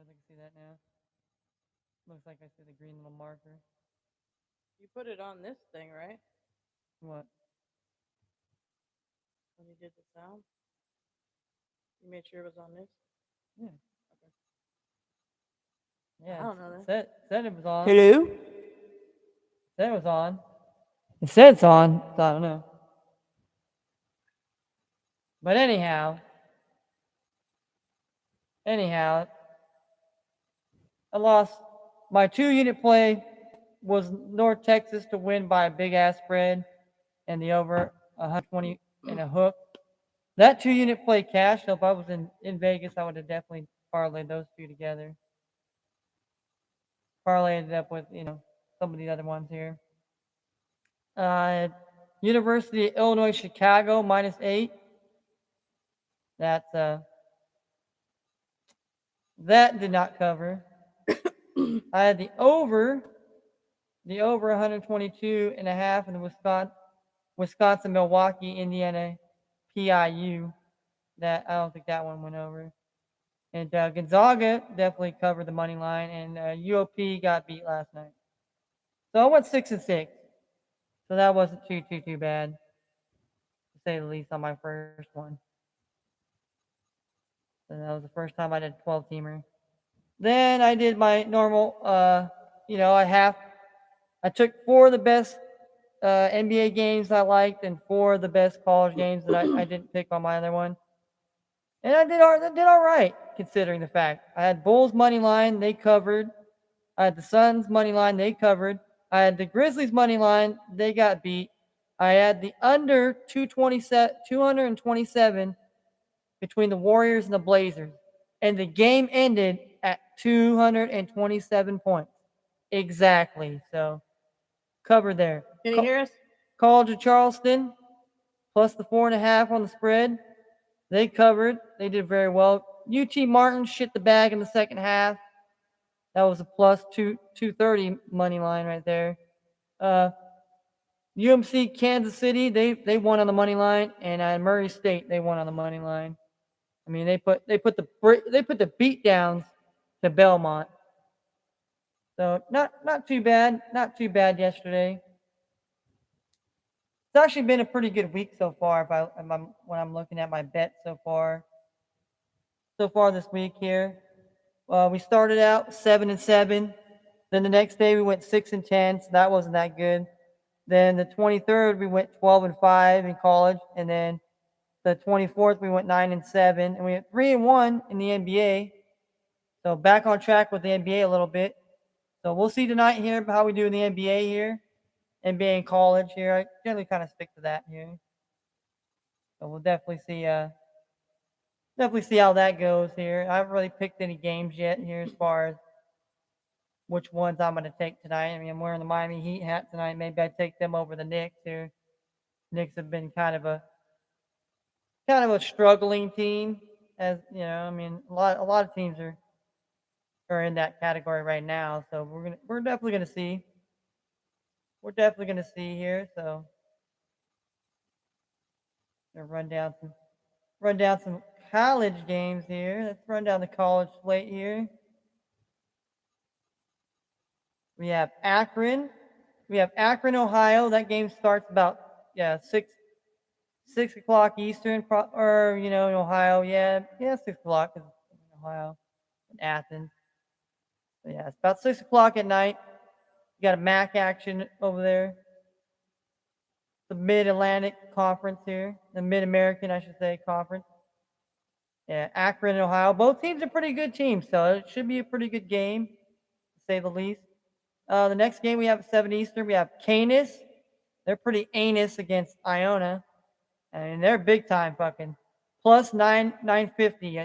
I can see that now. Looks like I see the green little marker. You put it on this thing, right? What? When you did the sound, you made sure it was on this. Yeah. Okay. Yeah. I don't know that. Said it was on. Hello. Said it was on. It said it's on, so I don't know. But anyhow, I lost. My 2-unit play was North Texas to win by a big ass spread and the over 120 and a hook. That 2-unit play cashed. So if I was in Vegas, I would have definitely parlayed those two together. Parlayed it up with, some of the other ones here. Uh, University of Illinois Chicago -8. That's that did not cover. I had the over 122 and a half in the Wisconsin Milwaukee Indiana PIU. That I don't think that one went over. And Gonzaga definitely covered the money line, and UOP got beat last night. So I went 6-6. So that wasn't too bad, to say the least, on my first one. So that was the first time I did 12-teamer. Then I did my normal, I took 4 of the best NBA games I liked and 4 of the best college games that I didn't pick on my other one. And I did all right, considering the fact. I had Bulls money line, they covered. I had the Suns money line, they covered. I had the Grizzlies money line, they got beat. I had the under 227 between the Warriors and the Blazers. And the game ended at 227 points. Exactly. So, covered there. Can you hear us? College of Charleston, plus the 4.5 on the spread. They covered. They did very well. UT Martin shit the bag in the second half. That was a plus 230 money line right there. UMC Kansas City, they won on the money line, and Murray State, they won on the money line. I mean, they put the beat downs to Belmont. So not too bad. Not too bad yesterday. It's actually been a pretty good week so far. When I'm looking at my bets so far this week here. We started out 7-7. Then the next day we went 6-10. So that wasn't that good. Then the 23rd we went 12-5 in college, and then the 24th we went 9-7, and we went 3-1 in the NBA. So back on track with the NBA a little bit. So we'll see tonight here how we do in the NBA here, NBA and college here. I generally kind of stick to that here. So we'll definitely see how that goes here. I haven't really picked any games yet here as far as which ones I'm going to take tonight. I mean, I'm wearing the Miami Heat hat tonight. Maybe I take them over the Knicks here. Knicks have been kind of a struggling team, as you know. I mean, a lot of teams are in that category right now. So we're definitely gonna see. We're definitely gonna see here. So gonna run down some college games here. Let's run down the college slate here. We have Akron. We have Akron, Ohio. That game starts about 6 o'clock Eastern, or in Ohio. Yeah, 6 o'clock in Ohio, in Athens. So, yeah, it's about 6 o'clock at night. You got a MAC action over there. The Mid Atlantic Conference here, the Mid American, I should say, Conference. Yeah, Akron and Ohio. Both teams are pretty good teams, so it should be a pretty good game, to say the least. The next game we have at 7 Eastern, we have Canis. They're pretty anus against Iona. I mean, they're big time fucking. Plus 950.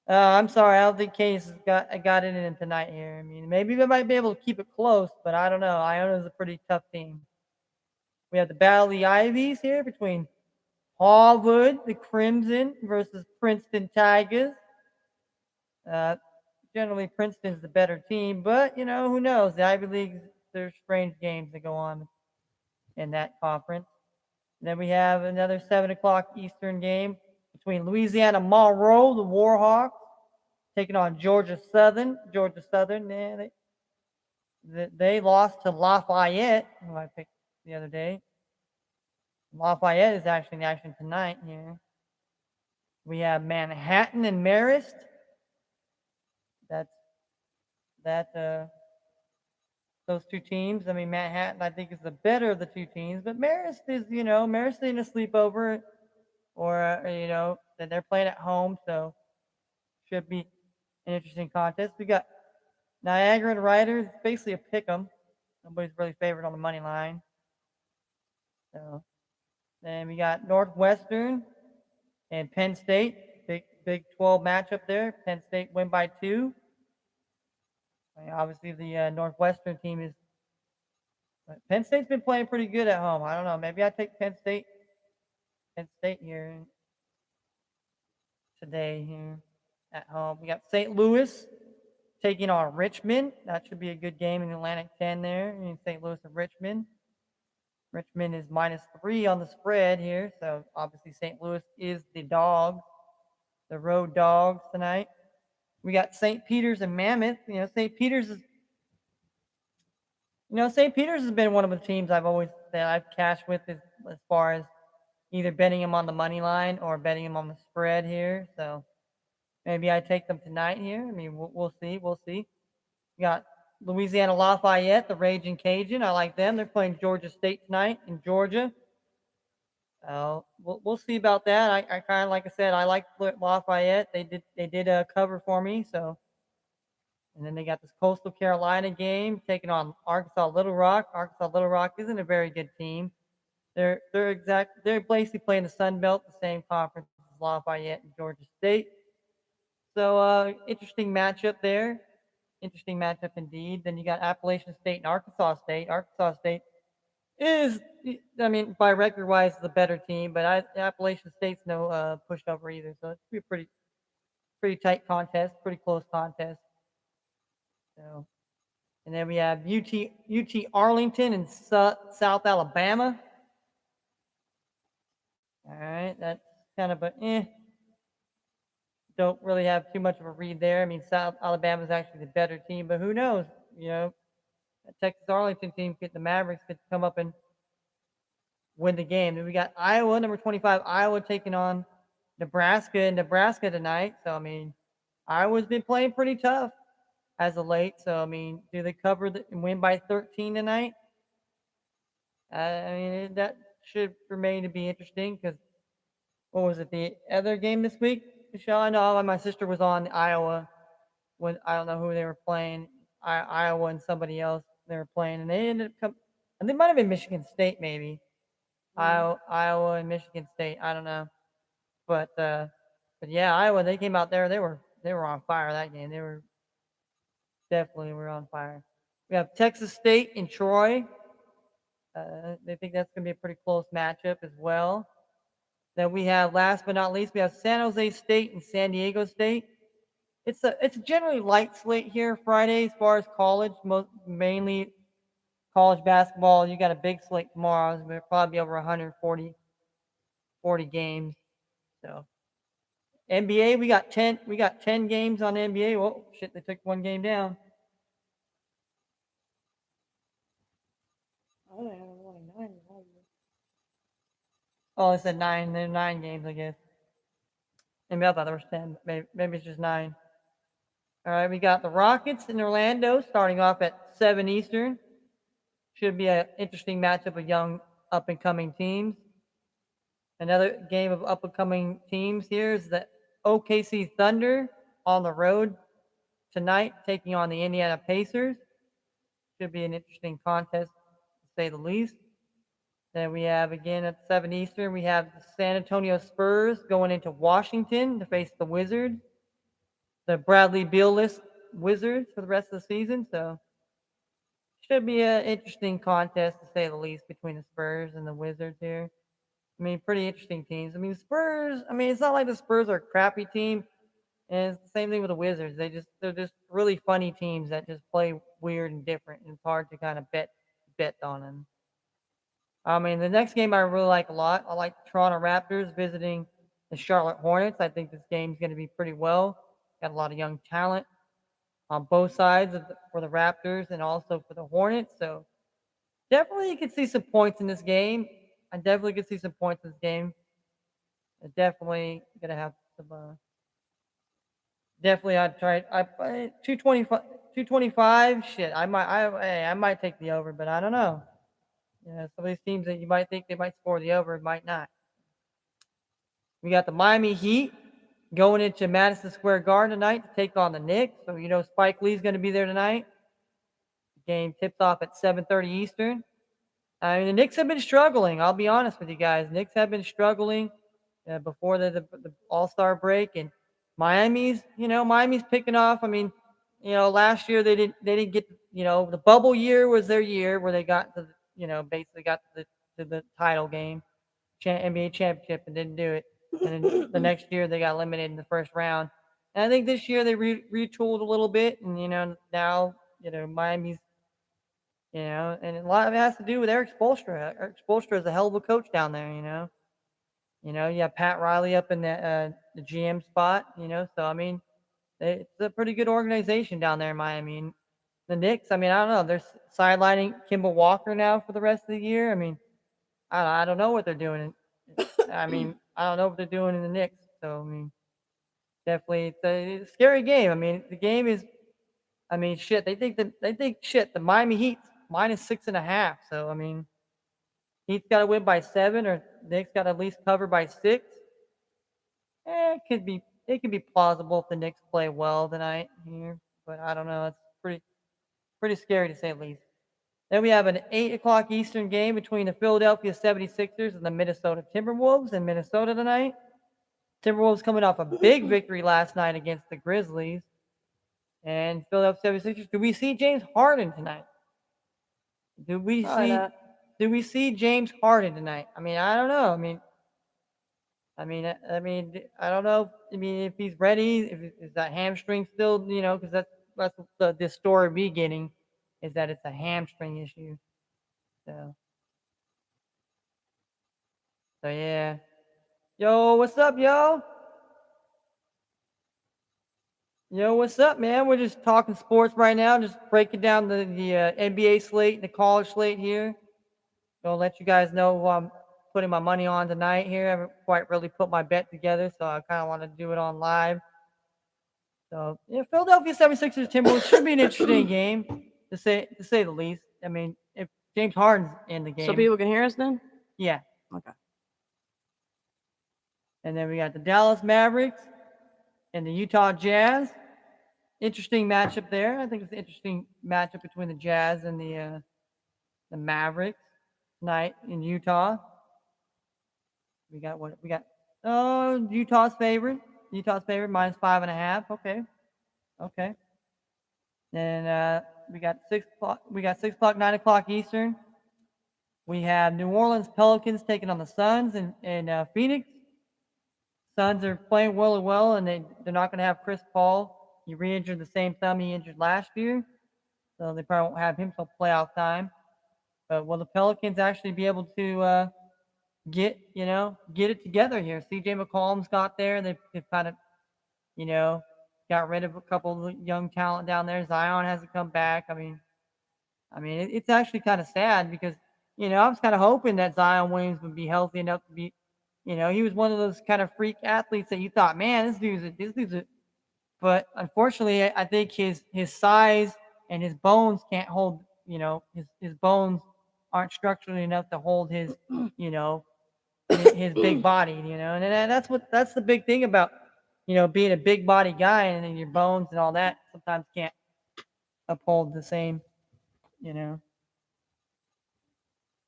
I'm sorry, I don't think Canis has got it in tonight here. I mean, maybe they might be able to keep it close, but I don't know. Iona's a pretty tough team. We have the Battle of the Ivies here between Harvard, the Crimson, versus Princeton Tigers. Uh, Generally, Princeton's the better team, but who knows? The Ivy League, there's strange games that go on in that conference. And then we have another 7 o'clock Eastern game between Louisiana Monroe, the Warhawks, taking on Georgia Southern. Georgia Southern, man, they lost to Lafayette, who I picked the other day. Lafayette is actually in action tonight here. We have Manhattan and Marist. That's that. Those two teams. I mean, Manhattan, I think, is the better of the two teams, but Marist is, Marist in a sleepover, or that they're playing at home, so should be an interesting contest. We got Niagara and Ryder. It's basically a pick 'em. Nobody's really favored on the money line. So then we got Northwestern and Penn State. Big 12 matchup there. Penn State win by 2. I mean, obviously, the Northwestern team is. Penn State's been playing pretty good at home. I don't know. Maybe I take Penn State. Penn State here today here at home. We got St. Louis taking on Richmond. That should be a good game in the Atlantic 10 there in St. Louis and Richmond. Richmond is -3 on the spread here, so obviously St. Louis is the dog, the road dogs tonight. We got St. Peter's and Mammoth. St. Peter's is, St. Peter's has been one of the teams I've cashed with as far as either betting them on the money line or betting them on the spread here. So maybe I take them tonight here. I mean, we'll see. We'll see. We got Louisiana Lafayette, the Raging Cajun. I like them. They're playing Georgia State tonight in Georgia. We'll see about that. I kind of, like I said, I like Lafayette. They did cover for me. So, and then they got this Coastal Carolina game taking on Arkansas Little Rock. Arkansas Little Rock isn't a very good team. They're basically playing the Sun Belt, the same conference as Lafayette and Georgia State. So interesting matchup there. Interesting matchup indeed. Then you got Appalachian State and Arkansas State. Arkansas State is, I mean, by record wise, the better team, but Appalachian State's no pushover either. So it's be a pretty tight contest, pretty close contest. So, and then we have UT Arlington and South Alabama. All right, that's kind of don't really have too much of a read there. I mean, South Alabama is actually the better team, but who knows? That Texas Arlington team, the Mavericks, could come up and win the game. Then we got Iowa, number 25, Iowa taking on Nebraska tonight. So, I mean, Iowa's been playing pretty tough as of late. So, I mean, do they cover and win by 13 tonight? I mean, that should remain to be interesting because what was it, the other game this week? Michelle, I know my sister was on Iowa when I don't know who they were playing, Iowa and somebody else they were playing, and they ended up and they might have been Michigan State maybe. Iowa and Michigan State, I don't know, but yeah, Iowa, they came out there, they were on fire that game. They were definitely on fire. We have Texas State and Troy. They think that's going to be a pretty close matchup as well. Then we have, last but not least, we have San Jose State and San Diego State. It's a generally light slate here Friday as far as college, mainly college basketball. You got a big slate tomorrow. It's will probably be over 140 games. So NBA, we got 10 games on NBA. Whoa, shit, they took one game down. Oh, they have only 9. Oh, it said 9. There are 9 games, I guess. Maybe I thought there was 10. Maybe it's just 9. All right, we got the Rockets in Orlando starting off at 7 Eastern. Should be an interesting matchup of young up-and-coming teams. Another game of up-and-coming teams here is the OKC Thunder on the road tonight, taking on the Indiana Pacers. Should be an interesting contest, to say the least. Then we have, again, at 7 Eastern, we have the San Antonio Spurs going into Washington to face the Wizards, the Bradley Beal-less Wizards for the rest of the season. So should be an interesting contest, to say the least, between the Spurs and the Wizards here. I mean, pretty interesting teams. I mean, Spurs, I mean, it's not like the Spurs are a crappy team. And it's the same thing with the Wizards. They're just really funny teams that just play weird and different. And it's hard to kind of bet on them. I mean, the next game I really like a lot. I like the Toronto Raptors visiting the Charlotte Hornets. I think this game's going to be pretty well Got a lot of young talent on both sides for the Raptors and also for the Hornets. So definitely you could see some points in this game. I definitely could see some points in this game. Definitely gonna have some. Definitely, I'd try. 225, 225. Shit, I might take the over, but I don't know. Yeah, some of these teams that you might think they might score the over, might not. We got the Miami Heat going into Madison Square Garden tonight to take on the Knicks. So Spike Lee's going to be there tonight. The game tips off at 7:30 Eastern. I mean, the Knicks have been struggling. I'll be honest with you guys. Knicks have been struggling before the All Star break, and Miami's picking off. I mean, last year they didn't get the bubble year was their year where they got to basically got to the title game, NBA championship, and didn't do it. And then the next year they got eliminated in the first round. And I think this year they retooled a little bit, and now Miami's. And a lot of it has to do with Eric Spoelstra. Eric Spoelstra is a hell of a coach down there. You have Pat Riley up in the GM spot. So I mean, it's a pretty good organization down there in Miami. And the Knicks, I mean, I don't know. They're sidelining Kimball Walker now for the rest of the year. I mean, I don't know what they're doing. I mean, I don't know what they're doing in the Knicks. So I mean, definitely it's a scary game. I mean, the game is. I mean, shit. They think shit. The Miami Heat's -6.5. So I mean, Heat's got to win by 7, or Knicks got to at least cover by 6. It could be plausible if the Knicks play well tonight here, but I don't know. It's pretty scary to say the least. Then we have an 8 o'clock Eastern game between the Philadelphia 76ers and the Minnesota Timberwolves in Minnesota tonight. Timberwolves coming off a big victory last night against the Grizzlies. And Philadelphia 76ers. Do we see James Harden tonight? Do we Probably see not. do we see James Harden tonight? I mean, I don't know. I don't know. I mean, if he's ready, is that hamstring still? Because that's the story we getting is that it's a hamstring issue. So yeah. Yo, what's up, yo? Yo, what's up, man? We're just talking sports right now, just breaking down the NBA slate and the college slate here. Gonna let you guys know who I'm putting my money on tonight here. I haven't quite really put my bet together, so I kind of want to do it on live. So yeah, Philadelphia 76ers Timberwolves should be an interesting game to say the least. I mean, if James Harden's in the So game, people can hear us then? yeah. Okay. And then we got the Dallas Mavericks and the Utah Jazz. Interesting matchup there. I think it's an interesting matchup between the Jazz and the Mavericks tonight in Utah. We got what we got. Oh, Utah's favorite. Utah's favorite -5.5. Okay. Then we got 6 o'clock. We got 6 o'clock, 9 o'clock Eastern. We have New Orleans Pelicans taking on the Suns in Phoenix. Suns are playing well, and they're not going to have Chris Paul. He re-injured the same thumb he injured last year, so they probably won't have him till playoff time. But will the Pelicans actually be able to get it together here? C.J. McCollum's got there. They've kind of you know got rid of a couple of young talent down there. Zion hasn't come back. It's actually kind of sad because I was kind of hoping that Zion Williams would be healthy enough to be, he was one of those kind of freak athletes that you thought, man, this dude's. But unfortunately, I think his size and his bones can't hold. His bones aren't structurally enough to hold you know, his big body. And that's the big thing about, being a big body guy and then your bones and all that sometimes can't uphold the same, you know.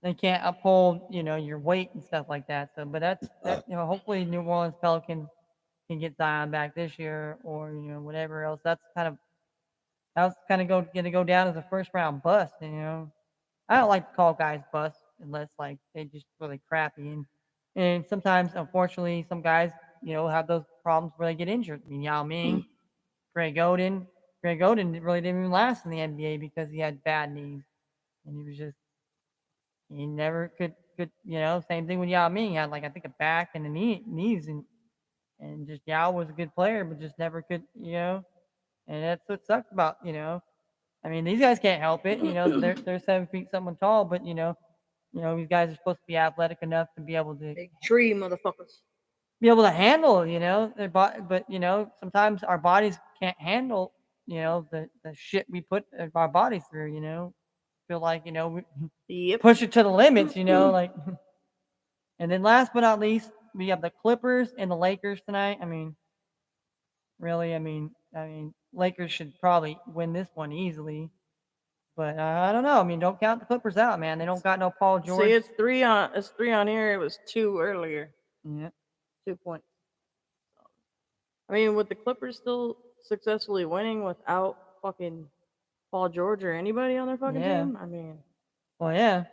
They can't uphold, your weight and stuff like that. So, but that. Hopefully, New Orleans Pelicans can get Zion back this year, or whatever else. That's kind of going to go down as a first round bust. I don't like to call guys busts unless like they just really crappy, and sometimes, unfortunately, some guys, have those problems where they get injured. I mean, Yao Ming, Greg Oden. Greg Oden really didn't even last in the NBA because he had bad knees, and he never could. Same thing with Yao Ming. He had like I think a back and a knees and and just Yao was a good player, but just never could, And that's what sucked about, I mean, these guys can't help it. They're 7 feet someone tall, but these guys are supposed to be athletic enough to be able to Big tree, motherfuckers. handle, their body. But sometimes our bodies can't handle, the shit we put our bodies through. Feel like we Yep. push it to the limits. Like. And then last but not least, we have the Clippers and the Lakers tonight. I mean, really, Lakers should probably win this one easily. But I don't know. I mean, don't count the Clippers out, man. They don't got no Paul George. See, it's three on here. It was 2 earlier. Yeah. 2 points. I mean, with the Clippers still successfully winning without fucking Paul George or anybody on their fucking team, I mean. Well, yeah.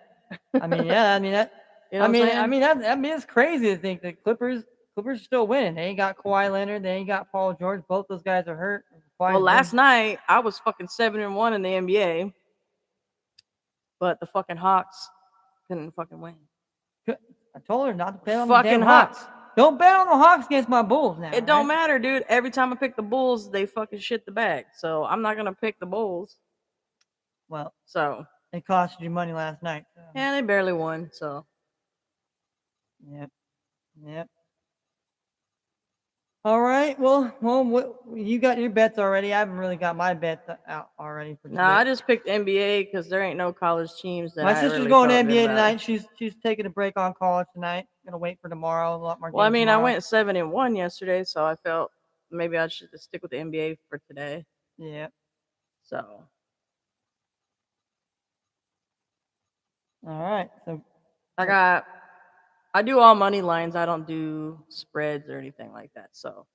I mean, yeah. I mean that. You know what I'm saying? It's crazy to think that Clippers are still winning. They ain't got Kawhi Leonard. They ain't got Paul George. Both those guys are hurt. Well, last night I was fucking 7-1 in the NBA, but the fucking Hawks couldn't fucking win. I told her not to bet on the damn Hawks. Don't bet on the Hawks against my Bulls now. It don't matter, dude. Every time I pick the Bulls, they fucking shit the bag. So I'm not gonna pick the Bulls. Well, so it cost you money last night. So. Yeah, they barely won. So. Yep. All right. Well, you got your bets already. I haven't really got my bets out already for today. I just picked NBA because there ain't no college teams. My sister's going to NBA tonight. She's taking a break on college tonight. Gonna wait for tomorrow. A lot more. Well, I mean, tomorrow. I went 7-1 yesterday, so I felt maybe I should just stick with the NBA for today. Yeah. So. All right. So. I do all money lines. I don't do spreads or anything like that. So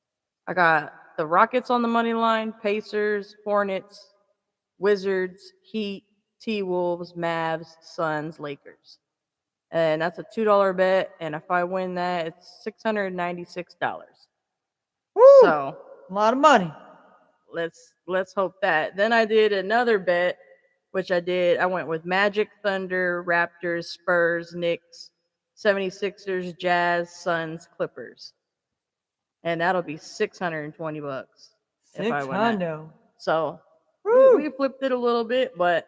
I got the Rockets on the money line, Pacers, Hornets, Wizards, Heat, T-Wolves, Mavs, Suns, Lakers. And that's a $2 bet. And if I win that, it's $696. Woo! So a lot of money. Let's hope that. Then I did another bet, which I went with Magic, Thunder, Raptors, Spurs, Knicks, 76ers, Jazz, Suns, Clippers. And that'll be $620 if I win that. So we flipped it a little bit, but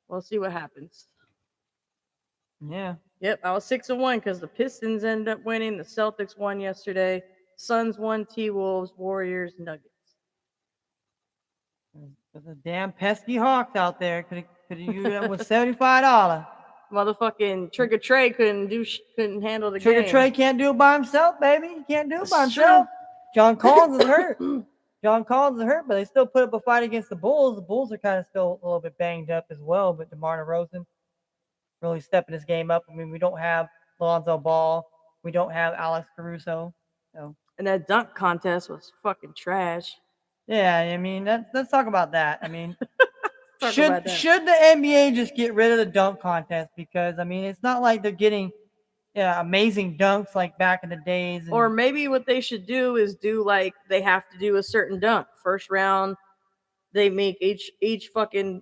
we'll see what happens. Yeah. Yep, I was 6-1 because the Pistons ended up winning. The Celtics won yesterday. Suns won. T-Wolves, Warriors, Nuggets. There's a damn pesky Hawks out there. Could have used that with $75. Motherfucking Trigger Trey couldn't handle the Trigger game. Trey can't do it by himself, baby. He can't do it by himself. John Collins is hurt. But they still put up a fight against the Bulls. The Bulls are kind of still a little bit banged up as well. But DeMar DeRozan really stepping his game up. I mean, we don't have Lonzo Ball. We don't have Alex Caruso. So. And that dunk contest was fucking trash. Yeah, I mean, let's talk about that. I mean, should the NBA just get rid of the dunk contest? Because, I mean, it's not like they're getting amazing dunks like back in the days. Or maybe what they should do is do like they have to do a certain dunk. First round, they make each fucking,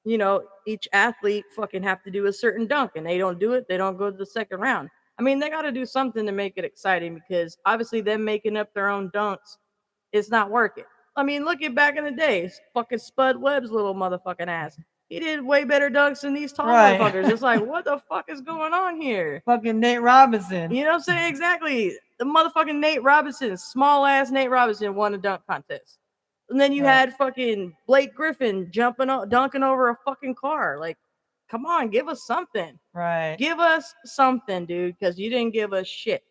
each athlete fucking have to do a certain dunk. And they don't do it, they don't go to the second round. I mean, they got to do something to make it exciting because obviously them making up their own dunks, it's not working. I mean, look at back in the days. Fucking Spud Webb's little motherfucking ass. He did way better dunks than these tall motherfuckers. It's like, what the fuck is going on here? Fucking Nate Robinson. You know what I'm saying? Exactly. The motherfucking Nate Robinson, small ass Nate Robinson won a dunk contest. And then you had fucking Blake Griffin dunking over a fucking car. Like, come on, give us something. Right. Give us something, dude, because you didn't give us shit.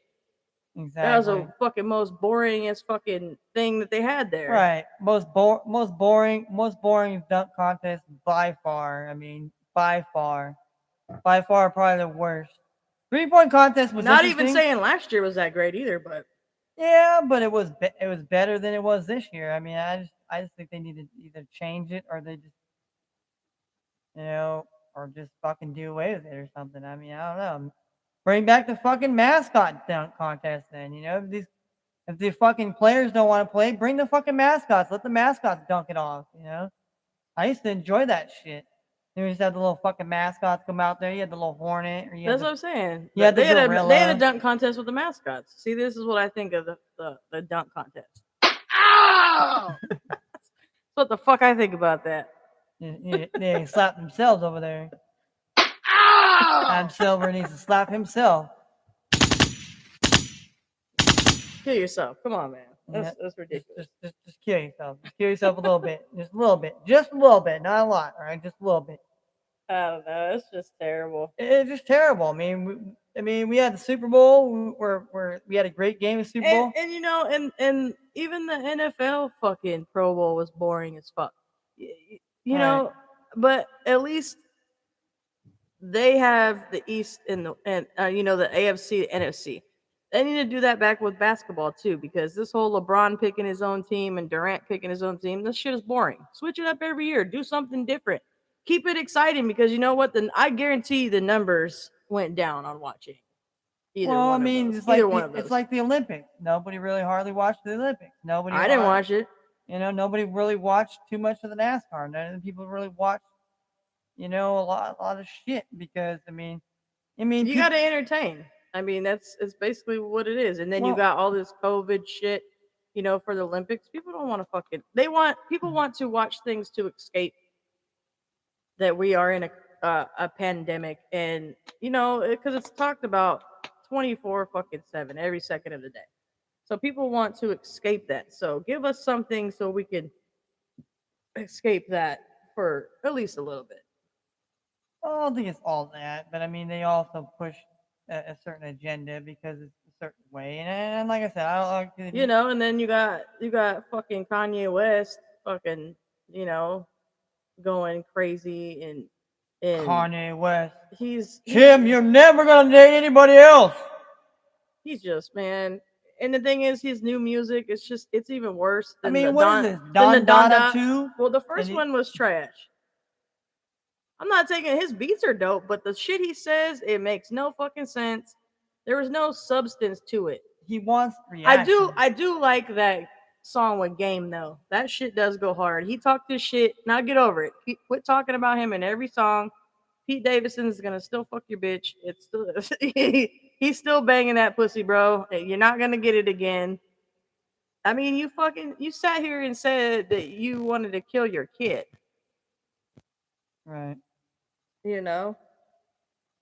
Exactly. That was a fucking most boringest fucking thing that they had there. Right. Most boring dunk contest by far. I mean, by far, probably the worst. 3-point contest was not even saying last year was that great either, but yeah, but it was better than it was this year. I mean, I just think they need to either change it or they just or just fucking do away with it or something. I mean, I don't know. Bring back the fucking mascot dunk contest then, if the fucking players don't want to play, bring the fucking mascots. Let the mascots dunk it off, I used to enjoy that shit. You just had the little fucking mascots come out there. You had the little hornet, or you had That's what the I'm saying. you had the They had a gorilla. dunk contest with the mascots. See, this is what I think of the dunk contest. What the fuck I think about that? They slap themselves over there. Adam Silver needs to slap himself. Kill yourself. Come on, man. Yeah, That's ridiculous. just kill yourself. Just kill yourself a little bit. Just a little bit. Just a little bit. Not a lot. All right, just a little bit. I don't know. It's just terrible. It's just terrible. I mean, we had the Super Bowl where we had a great game of Super Bowl. And you know, and even the NFL fucking Pro Bowl was boring as fuck. You know, but at least they have the East and you know, the AFC, NFC. They need to do that back with basketball too, because this whole LeBron picking his own team and Durant picking his own team, this shit is boring. Switch it up every year. Do something different. Keep it exciting, because you know what? I guarantee the numbers went down on watching either Well, I one of mean, those. it's Either like one of those. it's like the Olympics. Nobody really hardly watched the Olympics. I didn't watch it. You know, nobody really watched too much of the NASCAR. None of the people really watched, you know, a lot of shit because You got to entertain. I mean, it's basically what it is. And then you got all this COVID shit, you know, for the Olympics. People don't want to fucking. People want to watch things to escape that we are in a pandemic, and you know, because it's talked about 24 fucking 7 every second of the day. So people want to escape that. So give us something so we can escape that for at least a little bit. I don't think it's all that, but I mean, they also push a certain agenda because it's a certain way, and like I said, I don't like You know, and then you got fucking Kanye West, fucking, you know, going crazy, and Kanye West. he's Tim, you're never gonna date anybody else. He's just, man. And the thing is, his new music, it's even worse I than mean, the what is Don this? than the Don Don Dada Dot. 2? Well, the first And one was trash. I'm not taking his beats are dope, but the shit he says, it makes no fucking sense. There was no substance to it. He wants reaction. I do like that song with Game though. That shit does go hard. He talked this shit. Now get over it. Quit talking about him in every song. Pete Davidson is gonna still fuck your bitch. It's still he's still banging that pussy, bro. You're not gonna get it again. I mean, you sat here and said that you wanted to kill your kid. Right. You know.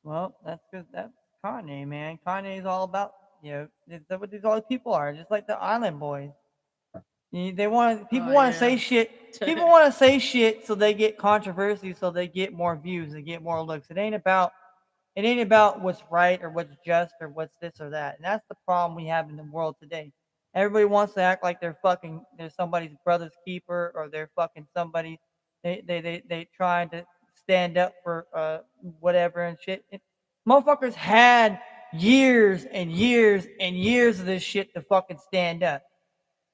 Well, that's because that's Kanye, man. Kanye's all about, you know, that's what these all people are, just like the Island Boys. They want people want to say shit. People want to say shit so they get controversy, so they get more views, they get more looks. It ain't about what's right or what's just or what's this or that. And that's the problem we have in the world today. Everybody wants to act like they're somebody's brother's keeper, or they're fucking somebody. They trying to stand up for whatever and shit. Motherfuckers had years and years and years of this shit to fucking stand up.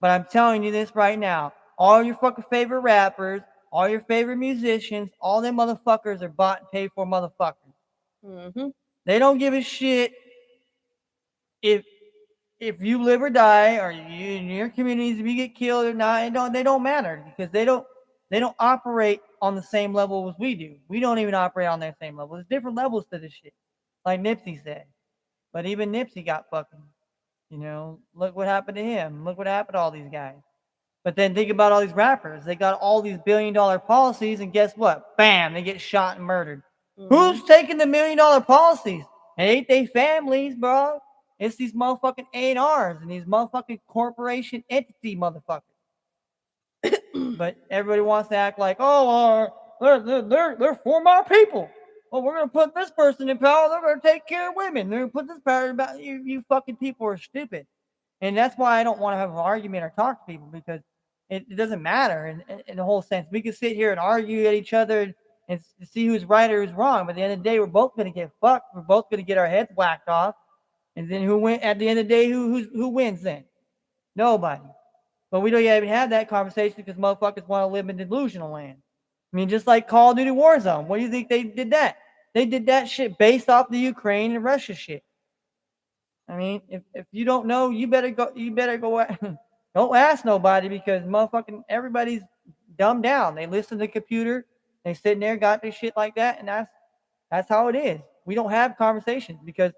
But I'm telling you this right now. All your fucking favorite rappers, all your favorite musicians, all them motherfuckers are bought and paid for motherfuckers. Mm-hmm. They don't give a shit if you live or die, or you in your communities, if you get killed or not. They don't matter, because they don't operate on the same level as we do. We don't even operate on their same level. There's different levels to this shit, like Nipsey said. But even Nipsey got fucking, you know, look what happened to him. Look what happened to all these guys. But then think about all these rappers. They got all these billion-dollar policies, and guess what? Bam, they get shot and murdered. Mm-hmm. Who's taking the $1 million policies? It ain't they families, bro. It's these motherfucking A&Rs and these motherfucking corporation entity motherfuckers. But everybody wants to act like, oh, they're for my people. Well, we're gonna put this person in power. They're gonna take care of women. They're gonna put this power about you. You fucking people are stupid, and that's why I don't want to have an argument or talk to people, because it doesn't matter in the whole sense. We can sit here and argue at each other and see who's right or who's wrong. But at the end of the day, we're both gonna get fucked. We're both gonna get our heads whacked off. And then who win at the end of the day? Who wins then? Nobody. But we don't even have that conversation because motherfuckers want to live in delusional land. I mean, just like Call of Duty Warzone. What do you think they did that? They did that shit based off the Ukraine and Russia shit. I mean, if you don't know, you better go. Don't ask nobody, because motherfucking everybody's dumbed down. They listen to the computer. They sitting there, got this shit like that, and that's how it is. We don't have conversations because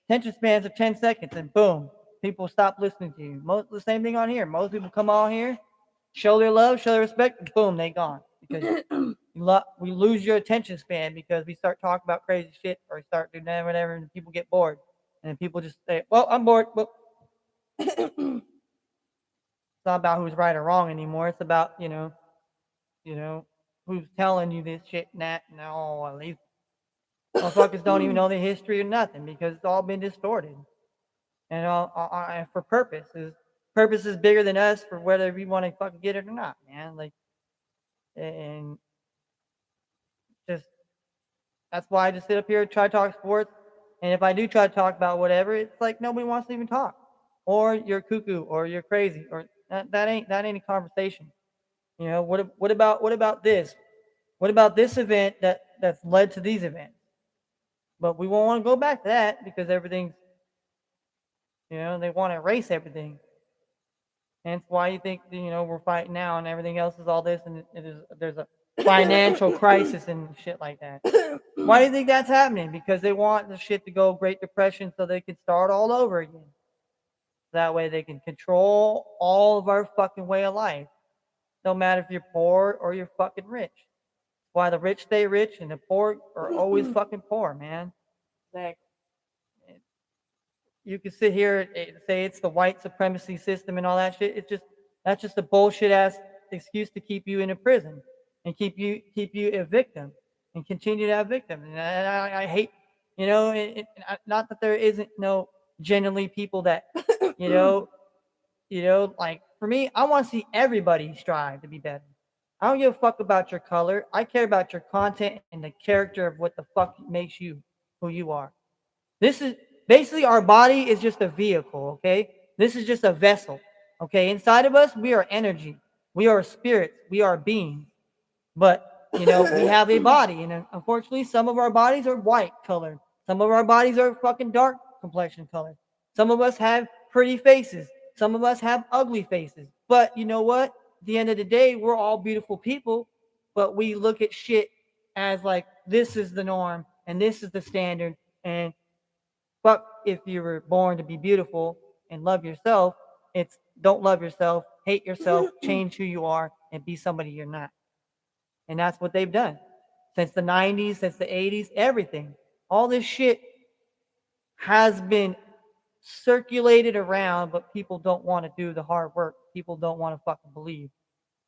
attention spans of 10 seconds, and boom, people stop listening to you. The same thing on here. Most people come on here, show their love, show their respect, and boom, they gone because we lose your attention span because we start talking about crazy shit or we start doing whatever, and people get bored, and then people just say, "Well, I'm bored." Well, it's not about who's right or wrong anymore. It's about who's telling you this shit and that, and all. At least motherfuckers don't even know the history or nothing because it's all been distorted. And for purpose is bigger than us for whether we want to fucking get it or not, man. Like, and just that's why I just sit up here and try to talk sports. And if I do try to talk about whatever, it's like nobody wants to even talk, or you're cuckoo, or you're crazy, or that ain't a conversation. What about this? What about this event that's led to these events? But we won't want to go back to that because everything's, they want to erase everything. And it's why you think, we're fighting now and everything else is all this and there's a financial crisis and shit like that. Why do you think that's happening? Because they want the shit to go Great Depression so they can start all over again. That way they can control all of our fucking way of life. No matter if you're poor or you're fucking rich. Why the rich stay rich and the poor are always fucking poor, man. Exactly. You can sit here and say it's the white supremacy system and all that shit. That's just a bullshit ass excuse to keep you in a prison and keep you a victim and continue to have victims. And I hate, not that there isn't no genuinely people that, you know, like for me, I want to see everybody strive to be better. I don't give a fuck about your color. I care about your content and the character of what the fuck makes you who you are. This is basically our body is just a vehicle, okay? This is just a vessel, okay? Inside of us, we are energy. We are spirits. We are beings. But, we have a body. And unfortunately, some of our bodies are white colored. Some of our bodies are fucking dark complexion colored. Some of us have pretty faces. Some of us have ugly faces. But you know what? At the end of the day, we're all beautiful people. But we look at shit as like, this is the norm and this is the standard. And fuck if you were born to be beautiful and love yourself. It's don't love yourself, hate yourself, change who you are, and be somebody you're not. And that's what they've done since the 90s, since the 80s, everything. All this shit has been circulated around, but people don't want to do the hard work. People don't want to fucking believe.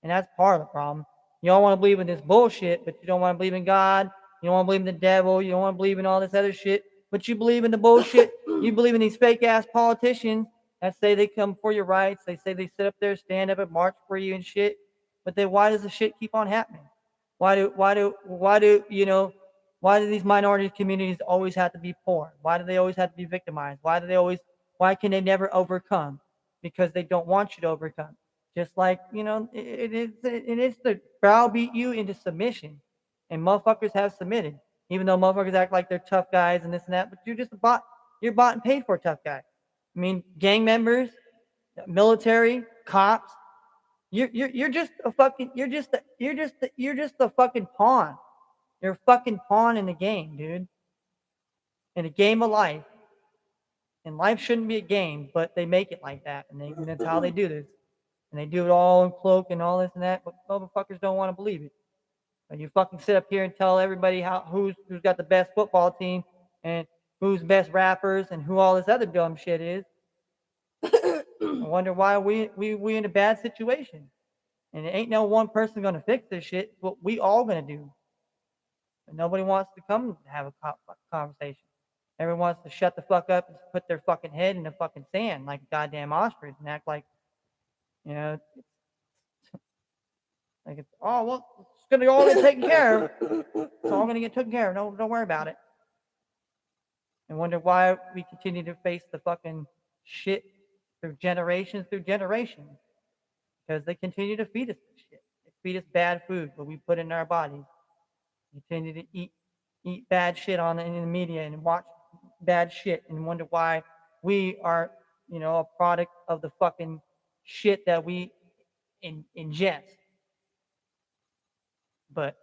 And that's part of the problem. You all want to believe in this bullshit, but you don't want to believe in God. You don't want to believe in the devil. You don't want to believe in all this other shit. But you believe in the bullshit. You believe in these fake ass politicians that say they come for your rights. They say they sit up there, stand up and march for you and shit. But then why does the shit keep on happening? Why do these minority communities always have to be poor? Why do they always have to be victimized? Why can they never overcome? Because they don't want you to overcome. Just like, it is to browbeat you into submission. And motherfuckers have submitted. Even though motherfuckers act like they're tough guys and this and that, but you're bought and paid for a tough guy. I mean, gang members, military, cops, you're just a fucking you're just a fucking pawn. You're a fucking pawn in the game, dude. In a game of life. And life shouldn't be a game, but they make it like that, and that's how they do this. And they do it all in cloak and all this and that, but motherfuckers don't want to believe it. And you fucking sit up here and tell everybody who's got the best football team and who's best rappers and who all this other dumb shit is. I wonder why we in a bad situation. And it ain't no one person gonna fix this shit. What we all gonna do. And nobody wants to come have a conversation. Everyone wants to shut the fuck up and put their fucking head in the fucking sand like a goddamn ostrich and act like, you know, like it's it's gonna all get taken care of. It's all gonna get taken care of. No, don't worry about it. And wonder why we continue to face the fucking shit through generations. Because they continue to feed us this shit. They feed us bad food, what we put in our bodies. We continue to eat bad shit in the media and watch bad shit and wonder why we are, a product of the fucking shit that we ingest. But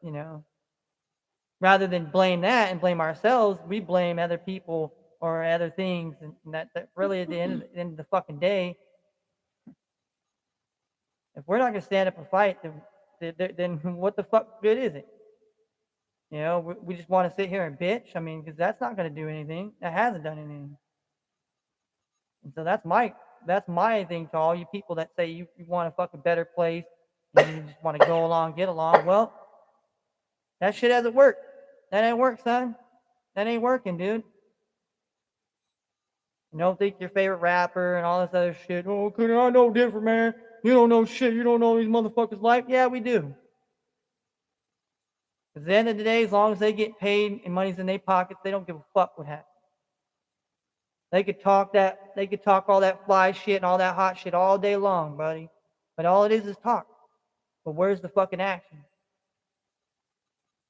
rather than blame that and blame ourselves, we blame other people or other things, and that really at the end of the fucking day, if we're not gonna stand up and fight, then what the fuck good is it? We just want to sit here and bitch. I mean, because that's not gonna do anything. That hasn't done anything. And so that's my thing to all you people that say you want a fucking better place and you just want to go along, get along. Well, that shit hasn't worked. That ain't work, son. That ain't working, dude. Don't think your favorite rapper and all this other shit. Oh, I know different, man. You don't know shit. You don't know these motherfuckers' life. Yeah, we do. At the end of the day, as long as they get paid and money's in their pockets, they don't give a fuck what happens. They could talk all that fly shit and all that hot shit all day long, buddy. But all it is talk. But where's the fucking action?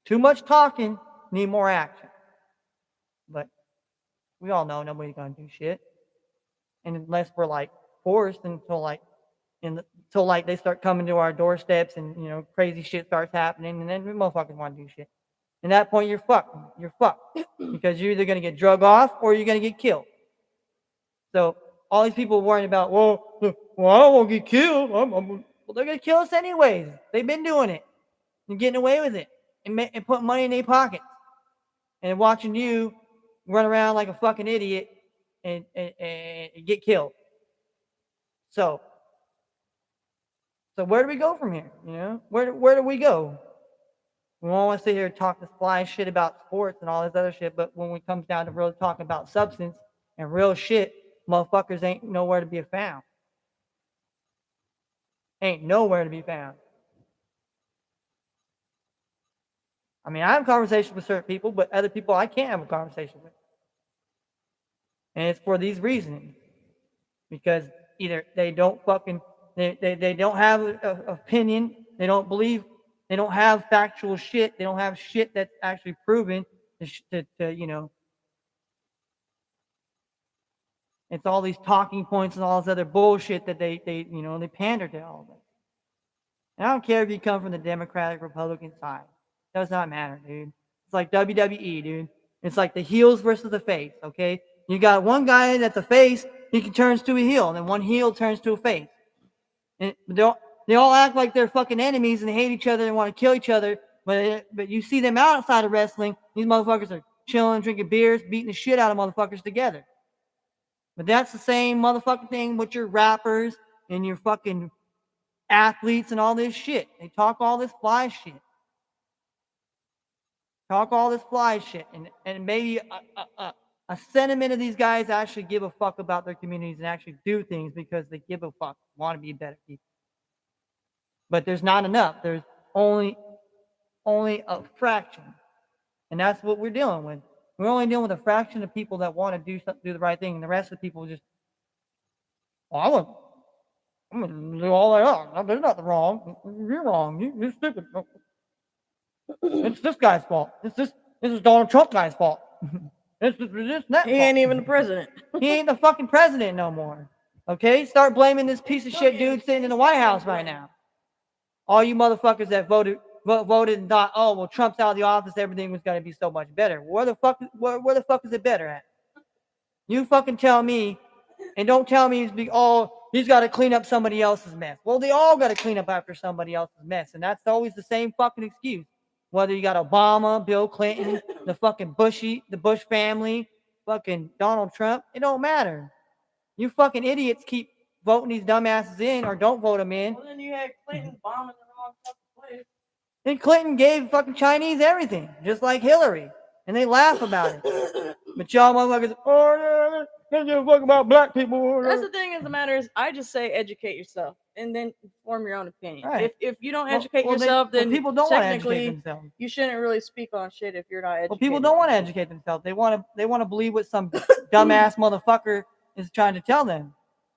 Too much talking, need more action. But we all know nobody's gonna do shit. And unless we're like forced until they start coming to our doorsteps and crazy shit starts happening, and then we motherfuckers want to do shit. And at that point you're fucked. You're fucked. Because you're either gonna get drug off or you're gonna get killed. So all these people worrying about, well, I don't want to get killed. Well, they're gonna kill us anyways. They've been doing it and getting away with it and putting money in their pockets and watching you run around like a fucking idiot and get killed. So where do we go from here? Where do we go? We won't want to sit here and talk this fly shit about sports and all this other shit, but when it comes down to really talking about substance and real shit, motherfuckers ain't nowhere to be found. Ain't nowhere to be found. I mean, I have conversations with certain people, but other people I can't have a conversation with. And it's for these reasons. Because either they don't they don't have an opinion, they don't believe, they don't have factual shit, they don't have shit that's actually proven to it's all these talking points and all this other bullshit that they pander to all of it. And I don't care if you come from the Democratic, Republican side. It does not matter, dude. It's like WWE, dude. It's like the heels versus the face, okay? You got one guy that's a face, he turns to a heel, and then one heel turns to a face. And they all act like they're fucking enemies and they hate each other and want to kill each other. But you see them outside of wrestling, these motherfuckers are chilling, drinking beers, beating the shit out of motherfuckers together. But that's the same motherfucking thing with your rappers and your fucking athletes and all this shit. They talk all this fly shit. And maybe a sentiment of these guys actually give a fuck about their communities and actually do things because they give a fuck, want to be better people. But there's not enough. There's only a fraction. And that's what we're dealing with. We're only dealing with a fraction of people that want to do the right thing, and the rest of the people just, I'm going to do all that up. There's nothing wrong. You're wrong. You're stupid. It's this guy's fault. This is Donald Trump guy's fault. He ain't even the president. He ain't the fucking president no more. Okay? Start blaming this piece of shit dude sitting in the White House right now. All you motherfuckers that voted and thought, oh, well, Trump's out of the office, everything was going to be so much better. Where the fuck is it better at? You fucking tell me, and don't tell me he's got to clean up somebody else's mess. Well, they all got to clean up after somebody else's mess, and that's always the same fucking excuse. Whether you got Obama, Bill Clinton, the fucking the Bush family, fucking Donald Trump, it don't matter. You fucking idiots keep voting these dumbasses in or don't vote them in. Well, then you had Clinton bombing the wrong fucking place. And Clinton gave fucking Chinese everything, just like Hillary. And they laugh about it. But y'all motherfuckers, they don't give a fuck about black people. That's the thing. Is the matter is, I just say educate yourself and then form your own opinion. Right. If you don't educate yourself, then people don't want to educate technically themselves. you shouldn't really speak on shit if you're not educated. Well, people don't want to educate themselves. They want to believe what some dumbass motherfucker is trying to tell them.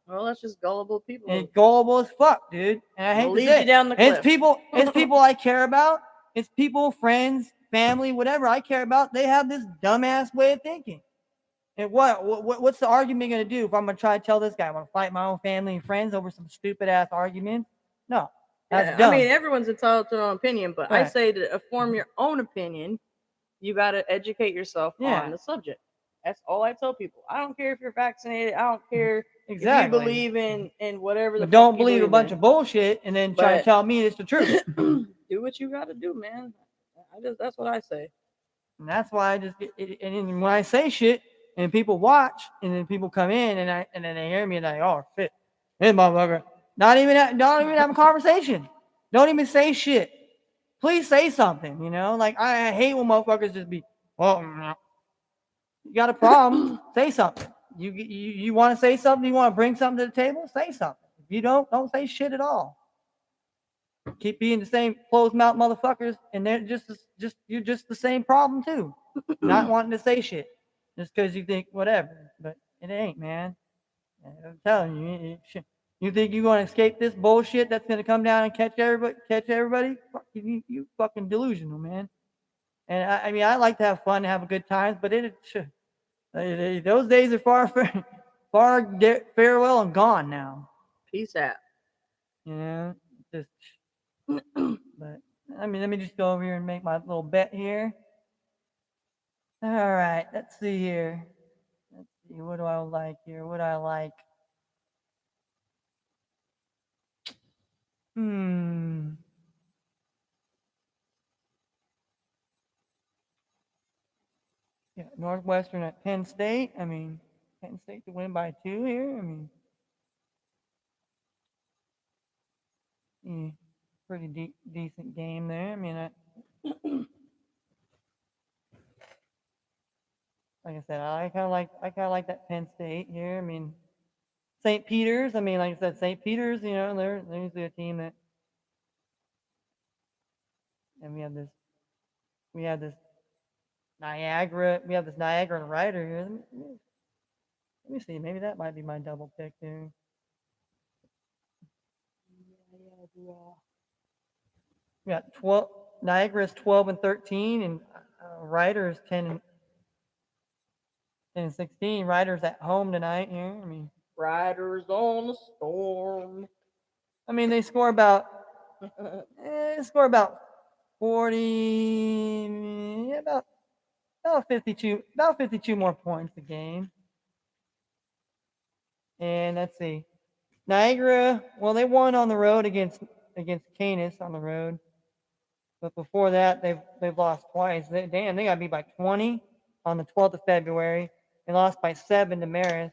Well, that's just gullible people. And gullible as fuck, dude. And I hate to lead say you down the cliff. It's people I care about. It's people, friends, family, whatever I care about. They have this dumbass way of thinking. And what's the argument going to do if I'm going to try to tell this guy I want to fight my own family and friends over some stupid ass argument? No. That's Yeah, I dumb. mean, everyone's entitled to their own opinion, but I Right. say to form your own opinion, you got to educate yourself Yeah. on the subject. That's all I tell people. I don't care if you're vaccinated. I don't care if you Exactly. believe in whatever the But fuck don't you believe a bunch in. of bullshit and then try to But- tell me it's the truth. Do what you got to do, man. That's what I say. And that's why I just get, and then when I say shit and people watch and then people come in and then they hear me and they oh shit, this motherfucker. Not even have a conversation. Don't even say shit. Please say something. You know, like I hate when motherfuckers just be well. You got a problem? Say something. You want to say something? You want to bring something to the table? Say something. If you don't say shit at all. Keep being the same closed mouth motherfuckers, and they're you're just the same problem too. Not wanting to say shit just because you think whatever, but it ain't, man. I'm telling you, you think you're gonna escape this bullshit that's gonna come down and catch everybody? Fuck, you fucking delusional, man. And I mean, I like to have fun, and have a good times, but those days are farewell and gone now. Peace out. You know, just. But I mean, let me just go over here and make my little bet here. All right, let's see here. Let's see, what do I like here? What do I like? Hmm. Yeah, Northwestern at Penn State. I mean, Penn State to win by 2 here. I mean, yeah, pretty decent game there. I mean, like I said, I kind of like that Penn State here. I mean, St. Peter's. I mean, like I said, St. Peter's. You know, they're usually a team that, and we have this Niagara. We have this Niagara and Ryder here. Let me see. Maybe that might be my double pick there. We got 12. Niagara is 12 and 13, and Ryder is 10 and 16. Ryder's at home tonight here. I mean, Riders on the storm. I mean they score about 40, yeah, about 52 more points a game. And let's see, Niagara. Well, they won on the road against Canis on the road. But before that, they've lost twice. They got beat by 20 on the 12th of February. They lost by 7 to Marist.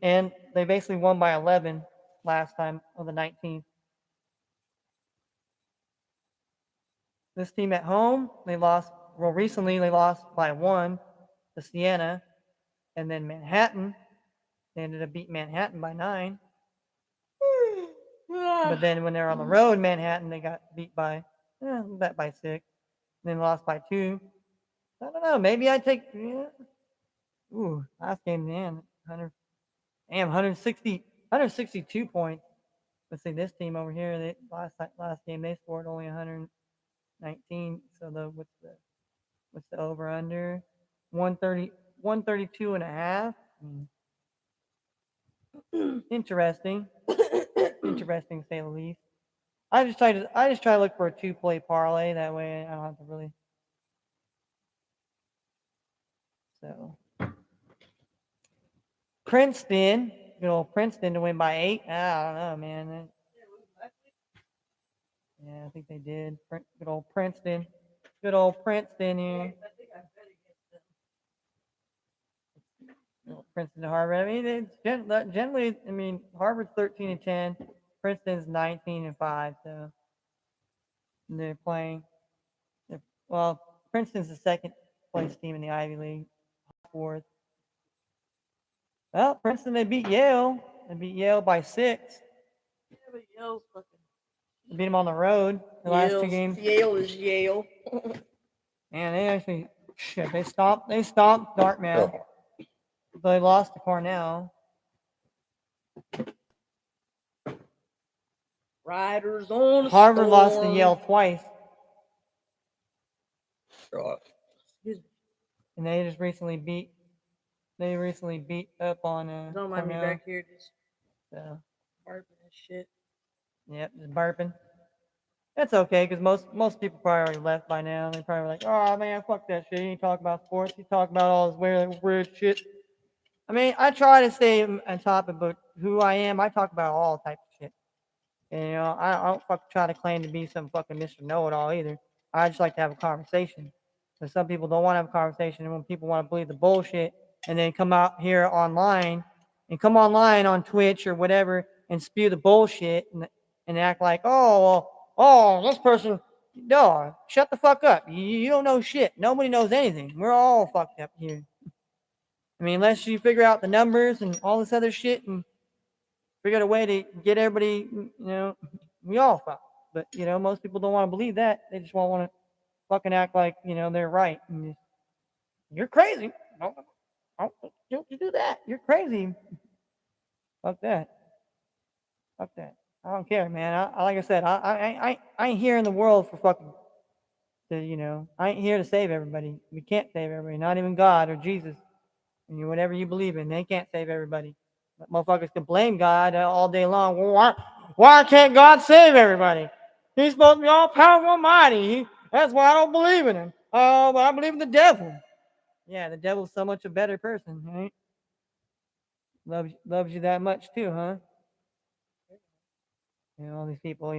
And they basically won by 11 last time on the 19th. This team at home, recently they lost by 1 to Siena. And then Manhattan, they ended up beating Manhattan by 9. But then when they're on the road, Manhattan, they got beat by 6. And then lost by 2. I don't know. Maybe I take. Yeah. Ooh, last game, man. 162 points. Let's see, this team over here. Last game they scored only 119. So what's the over under? 130, 132 and a half. Interesting. Interesting to say the least. I just try to look for a 2-play parlay. That way I don't have to really. So Princeton, good old Princeton to win by 8. I don't know, man. Yeah, I think they did. Good old Princeton. Good old Princeton here. Good old Princeton to Harvard. I mean, it's generally, I mean, Harvard's 13 and 10. Princeton's 19 and 5. So they're playing. Well, Princeton's the second place team in the Ivy League. Fourth. Well, Princeton, they beat Yale. They beat Yale by 6. Yeah, but Yale's fucking. They beat them on the road the last 2 games. Yale is Yale. Man, they actually shit. They stopped Dartmouth. They lost to Cornell. Riders on the Harvard storm. lost to Yale twice. And they just recently beat. They recently beat up on Don't mind me Cornell. back here, just So harping and shit. Yep, just burping. That's okay, because most people probably already left by now. They probably like, oh man, fuck that shit. You ain't talk about sports. You talk about all this weird shit. I mean, I try to stay on top of but who I am. I talk about all types of shit. And, I don't fucking try to claim to be some fucking Mr. Know-it-all either. I just like to have a conversation. But some people don't want to have a conversation, and when people want to believe the bullshit, and then come out here online, and come online on Twitch or whatever, and spew the bullshit, and act like, this person, no, shut the fuck up. You don't know shit. Nobody knows anything. We're all fucked up here. I mean, unless you figure out the numbers and all this other shit and figure out a way to get everybody, we all fuck. But, most people don't want to believe that. They just want to fucking act like, they're right. And you're crazy. Don't you do that. You're crazy. Fuck that. Fuck that. I don't care, man. Like I said, I ain't here in the world for fucking, I ain't here to save everybody. We can't save everybody. Not even God or Jesus. Whatever you believe in, they can't save everybody. But motherfuckers can blame God all day long. Well, why can't God save everybody? He's supposed to be all powerful and mighty. That's why I don't believe in him. Oh, but I believe in the devil. Yeah, the devil's so much a better person, right? Loves you that much too, huh? All these people,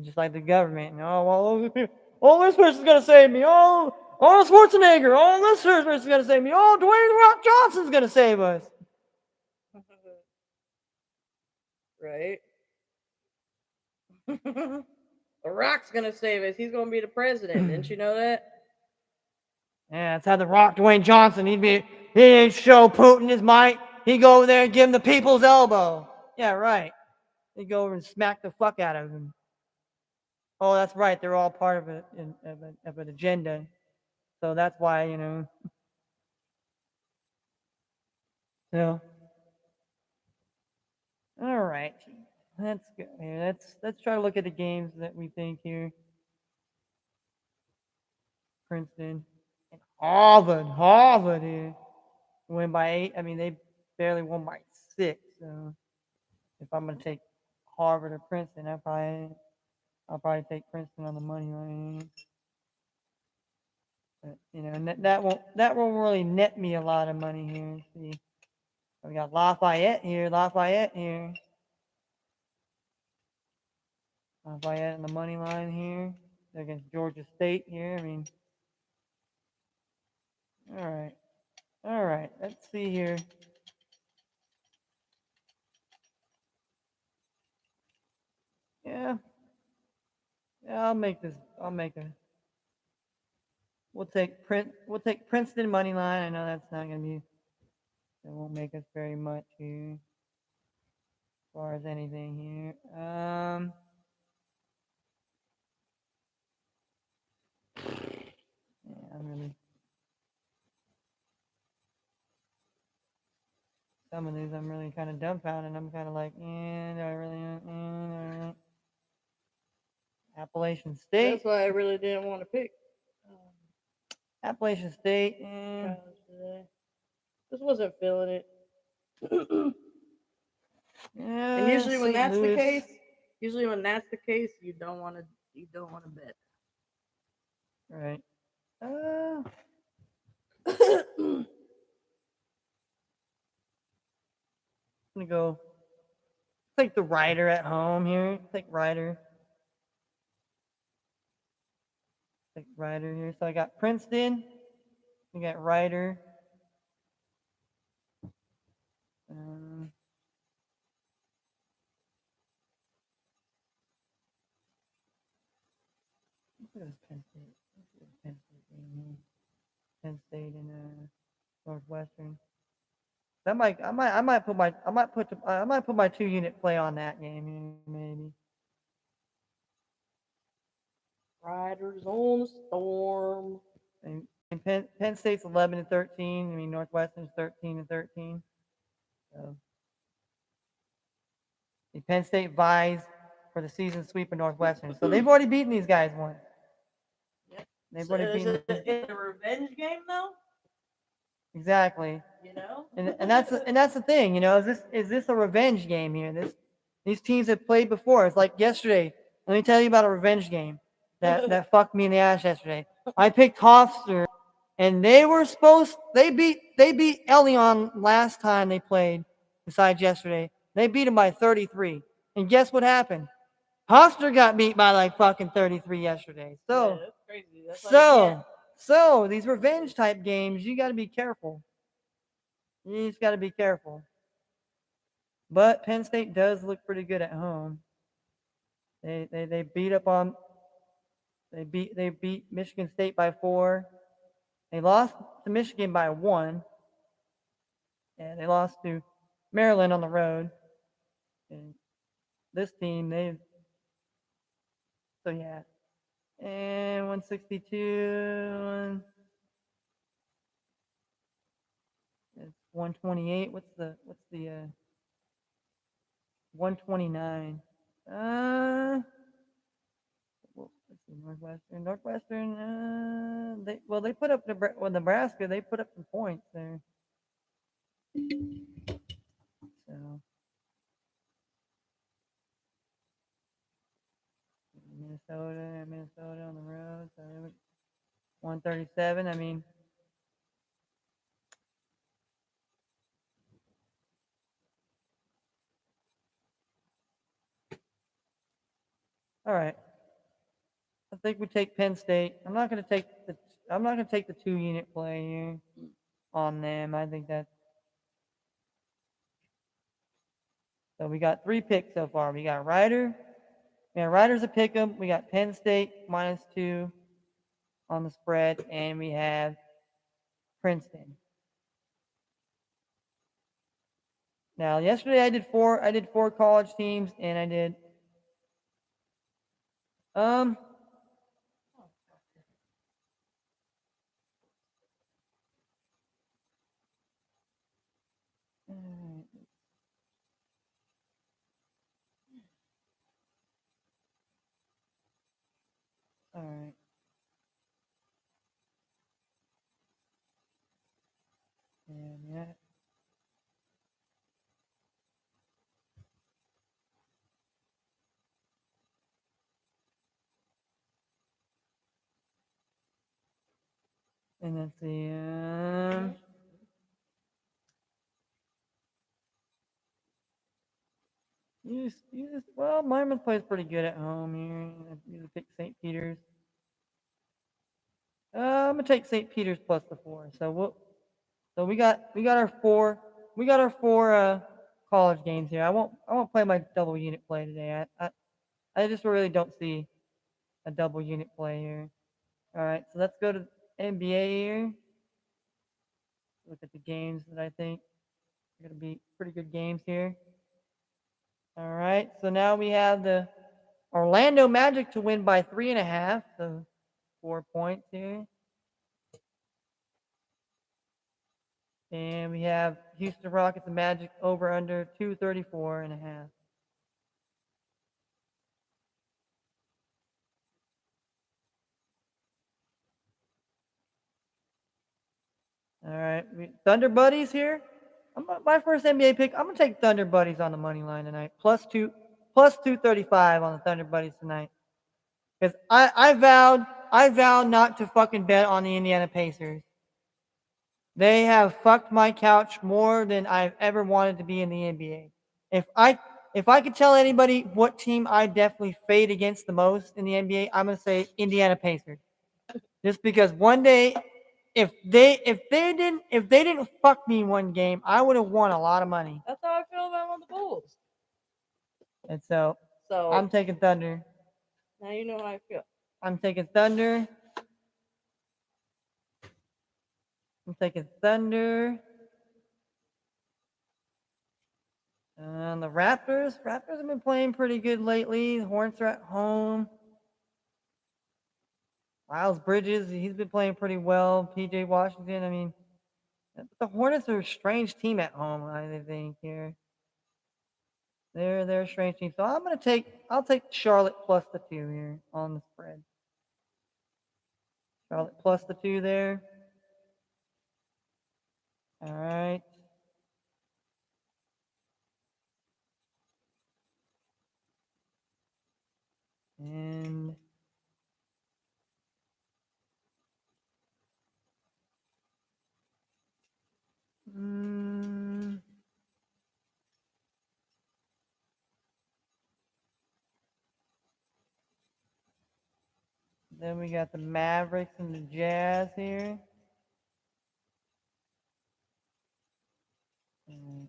just like the government. This person's gonna save me. Schwarzenegger. This person's gonna save me. Dwayne The Rock Johnson's gonna save us. Right? The Rock's gonna save us. He's gonna be the president. Didn't you know that? Yeah, that's how The Rock, Dwayne Johnson, he didn't show Putin his might. He'd go over there and give him the people's elbow. Yeah, right. He'd go over and smack the fuck out of him. Oh, that's right. They're all part of an agenda. So that's why, So, all right. Let's go here. Let's try to look at the games that we think here. Princeton and Harvard here win by 8. I mean, they barely won by 6. So if I'm gonna take Harvard or Princeton, I'll probably take Princeton on the money line. But, and that won't really net me a lot of money here. See, we got Lafayette here. Lafayette on the money line here. They're against Georgia State here. I mean, all right. Let's see here. Yeah, I'll make this. We'll take Princeton money line. I know that's not gonna be. It won't make us very much here, as far as anything here. Yeah, some of these I'm really kind of dumbfounded. I'm kind of like, do I really? Appalachian State. That's why I really didn't want to pick Appalachian State. Just wasn't feeling it. Yeah, and usually when St. that's Louis. the case, you don't want to bet. Right. I'm gonna go take the Rider at home here. Take Rider. Take Rider here. So I got Princeton. We got Rider. What is Penn State? Penn State game here. Penn State and Northwestern. I might put my 2-unit play on that game maybe. Riders on the storm. And Penn State's 11-13. I mean Northwestern's 13-13. So Penn State vies for the season sweep of Northwestern. So they've already beaten these guys once. Yep. They've already beaten. Is it a revenge game though? Exactly. And that's the thing. Is this a revenge game here? These teams have played before. It's like yesterday. Let me tell you about a revenge game that fucked me in the ass yesterday. I picked Hofstra, and they beat Elion last time they played. Besides yesterday, they beat him by 33. And guess what happened? Hofstra got beat by like fucking 33 yesterday. So Yeah, that's crazy. That's why so these revenge type games, you got to be careful. You just got to be careful. But Penn State does look pretty good at home. They beat up on they beat Michigan State by 4. They lost to Michigan by 1, and they lost to Maryland on the road. And this team, so yeah, and 162. It's 128. What's the 129? Well, let's see, Northwestern. They put up Nebraska. They put up some points there. So Minnesota on the road. So 137. I mean, all right. I think we take Penn State. I'm not going to take the 2-unit play here on them. I think that. So we got 3 picks so far. We got Ryder. Yeah, Ryder's a pick 'em. We got Penn State -2 on the spread, and we have Princeton. Now, yesterday I did 4 college teams, and I did all right. All right. And yeah. And let's see. Well, Monmouth plays pretty good at home here. You pick St. Peter's. I'm gonna take St. Peter's plus the 4. So we got our 4 college games here. I won't play my double unit play today. I just really don't see a double unit play here. All right, so let's go to NBA here. Look at the games that I think are gonna be pretty good games here. All right, so now we have the Orlando Magic to win by 3.5, so 4 points here. And we have Houston Rockets and Magic over under 234.5. All right, Thunder Buddies here. My first NBA pick. I'm gonna take Thunder Buddies on the money line tonight. Plus 235 on the Thunder Buddies tonight. Because I vowed not to fucking bet on the Indiana Pacers. They have fucked my couch more than I've ever wanted to be in the NBA. If I could tell anybody what team I definitely fade against the most in the NBA, I'm gonna say Indiana Pacers. Just because one day, if they didn't fuck me one game, I would have won a lot of money. That's how I feel about on the Bulls. And so So I'm taking Thunder. now you know how I feel. I'm taking Thunder. I'm taking Thunder. The Raptors have been playing pretty good lately. The Hornets are at home. Miles Bridges, he's been playing pretty well. PJ Washington, I mean, the Hornets are a strange team at home, I think here. They're a strange team. So I'll take Charlotte plus the 2 here on the spread. Charlotte plus the 2 there. All right. Then we got the Mavericks and the Jazz here. Alright.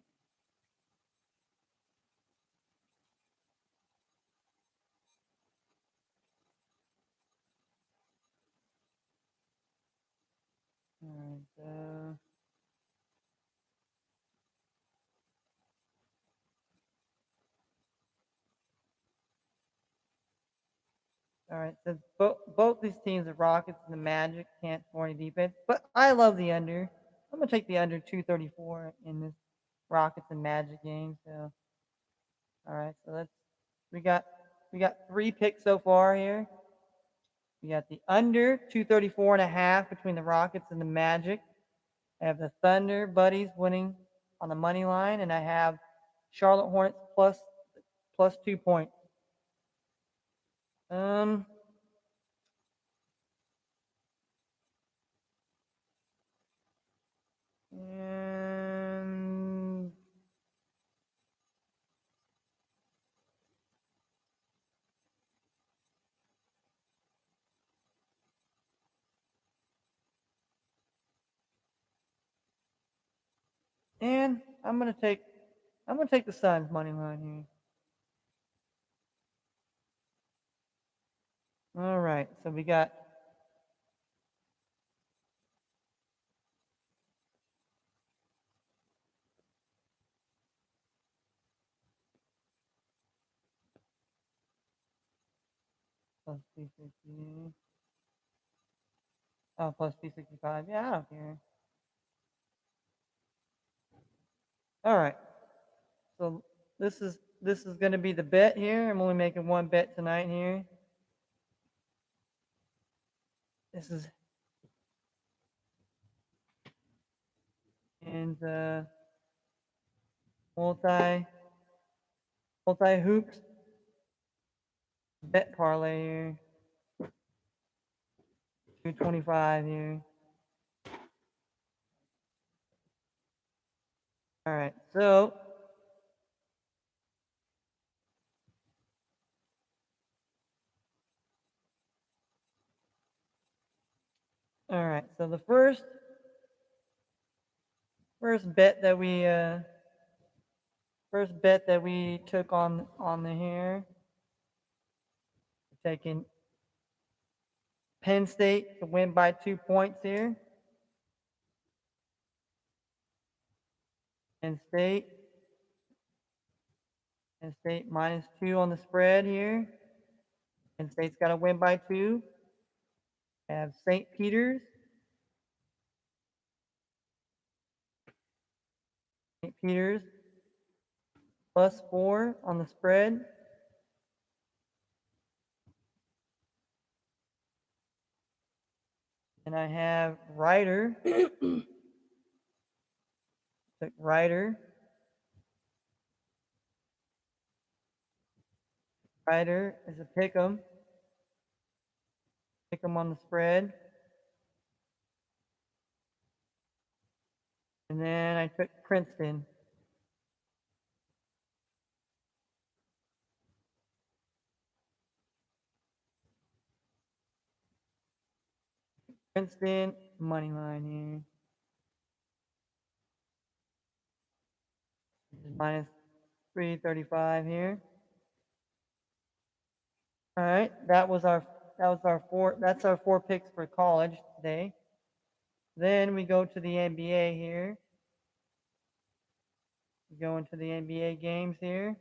Alright, all right, so both these teams, the Rockets and the Magic, can't score any defense, but I love the under. I'm gonna take the under 234 in this Rockets and Magic game. So, all right, so we got we got 3 picks so far here. We got the under 234 and a half between the Rockets and the Magic. I have the Thunder Buddies winning on the money line, and I have Charlotte Hornets plus 2 points. Um, and and I'm gonna take the Suns money line here. All right, so we got plus 260. Oh, plus 265. Yeah, I don't care. All right, so this is gonna be the bet here. I'm only making one bet tonight here. This is and multi hoops bet parlay here. 225 here. All right, so the first bet that we took on the here, taking Penn State to win by 2 points here. Penn State -2 on the spread here. Penn State's got to win by 2. I have St. Peter's. St. Peter's +4 on the spread. And I have Ryder. Took Ryder. Ryder is a pick 'em. Pick 'em on the spread. And then I took Princeton. Princeton money line here. This is -335 here. All right, that's our 4 picks for college today. Then we go to the NBA here. We go into the NBA games here,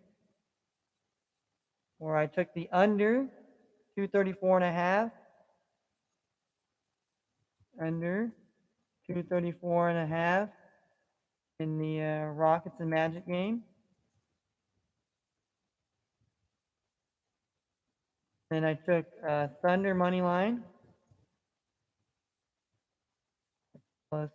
where I took the under 234 and a half. Under 234 and a half in the Rockets and Magic game. Then I took Thunder money line plus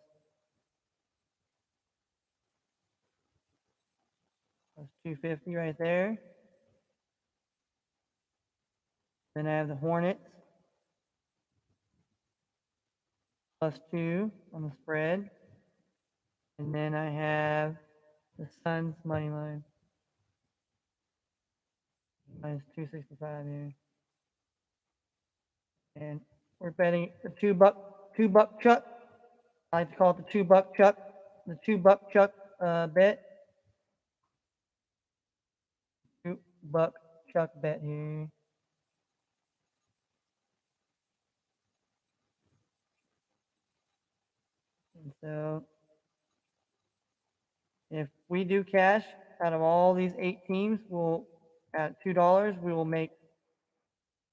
250 right there. Then I have the Hornets +2 on the spread. And then I have the Suns money line -265 here. and we're betting the two buck chuck. I like to call it the $2 chuck bet. $2 chuck bet here. And so if we do cash out of all these 8 teams, we'll at $2, we'll make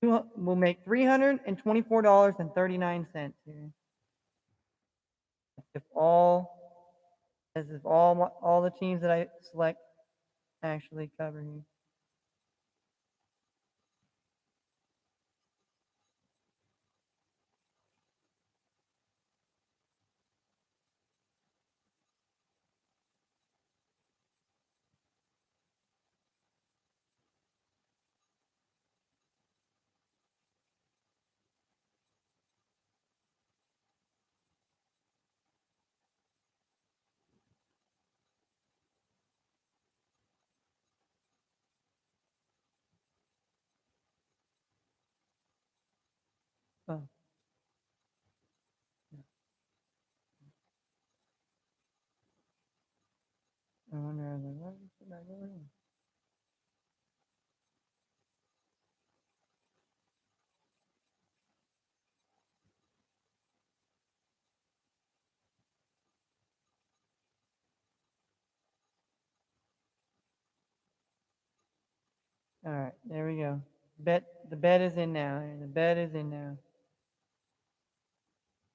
$324.39 here. If all as if all the teams that I select actually cover here. Oh, I wonder what did I go in? All right, there we go. The bet is in now. The bet is in now.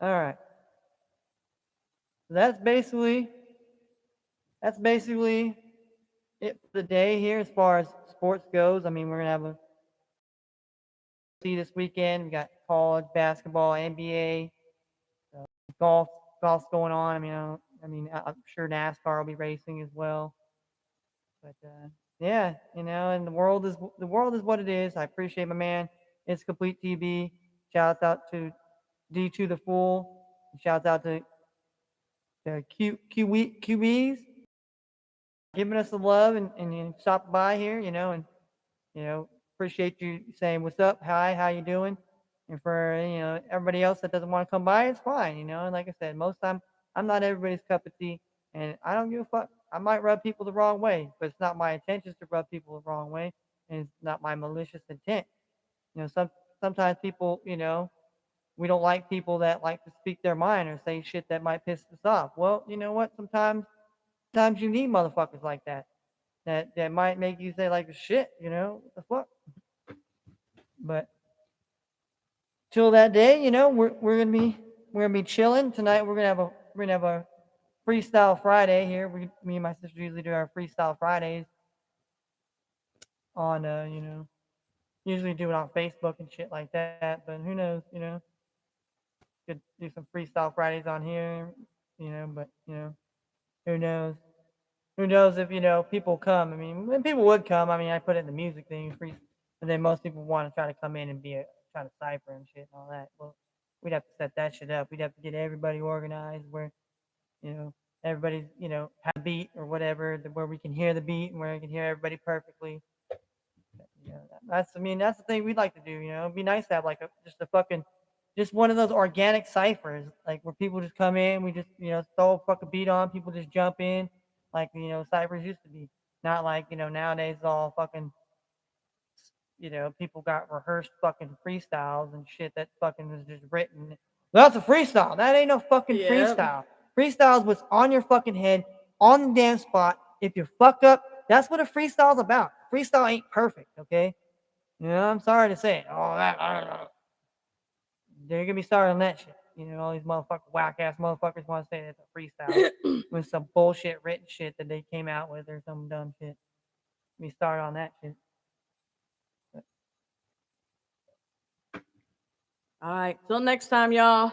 All right. So that's basically it for the day here as far as sports goes. I mean, we're gonna have a see this weekend. We got college basketball, NBA, uh, golf. Golf's going on. I'm sure NASCAR will be racing as well. But yeah, and the world is what it is. I appreciate my man. It's complete TB. Shouts out to D to the Fool. Shouts out to the QBs giving us the love and stopping by here, and appreciate you saying what's up, hi, how you doing, and for everybody else that doesn't want to come by, it's fine, and like I said, most time I'm not everybody's cup of tea, and I don't give a fuck. I might rub people the wrong way, but it's not my intention to rub people the wrong way, and it's not my malicious intent. Sometimes people, we don't like people that like to speak their mind or say shit that might piss us off. Well, you know what? Sometimes you need motherfuckers like that. That might make you say like shit, what the fuck. But till that day, we're gonna be chilling tonight. We're gonna have a freestyle Friday here. Me and my sister usually do our freestyle Fridays on usually do it on Facebook and shit like that. But who knows, could do some freestyle Fridays on here, but who knows? Who knows if people come? I mean, when people would come, I mean, I put it in the music thing, free, and then most people want to try to come in and try to cipher and shit and all that. Well, we'd have to set that shit up. We'd have to get everybody organized where you know everybody's have a beat or whatever, where we can hear the beat and where we can hear everybody perfectly. That's the thing we'd like to do. It'd be nice to have like just one of those organic ciphers, like where people just come in, we just throw a fucking beat on, people just jump in, like ciphers used to be. Not like nowadays it's all fucking people got rehearsed fucking freestyles and shit that fucking was just written. That's a freestyle. That ain't no fucking Yeah. freestyle. Freestyle is what's on your fucking head on the damn spot. If you fuck up, that's what a freestyle's about. Freestyle ain't perfect, okay? I'm sorry to say it. Oh, they're gonna be started on that shit. All these whack ass motherfuckers want to say it's a freestyle with some bullshit written shit that they came out with or some dumb shit. We start on that shit. All right. Till next time, y'all.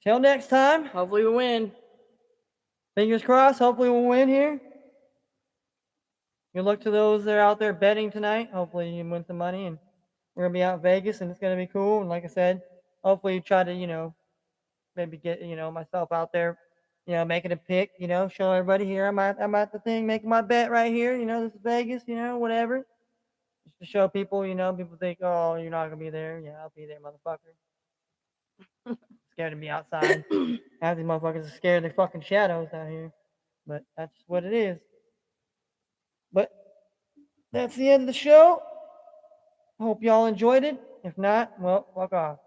Till next time. Hopefully we win. Fingers crossed. Hopefully we'll win here. Good luck to those that are out there betting tonight. Hopefully you win some money, and we're gonna be out in Vegas, and it's gonna be cool. And like I said, hopefully try to maybe get myself out there, making a pick, show everybody here I'm at the thing, making my bet right here. This is Vegas, whatever. Just to show people, people think, oh, you're not gonna be there. Yeah, I'll be there, motherfucker. Scared to be outside. Half these motherfuckers are scared of the fucking shadows out here. But that's what it is. But that's the end of the show. Hope y'all enjoyed it. If not, well, fuck off.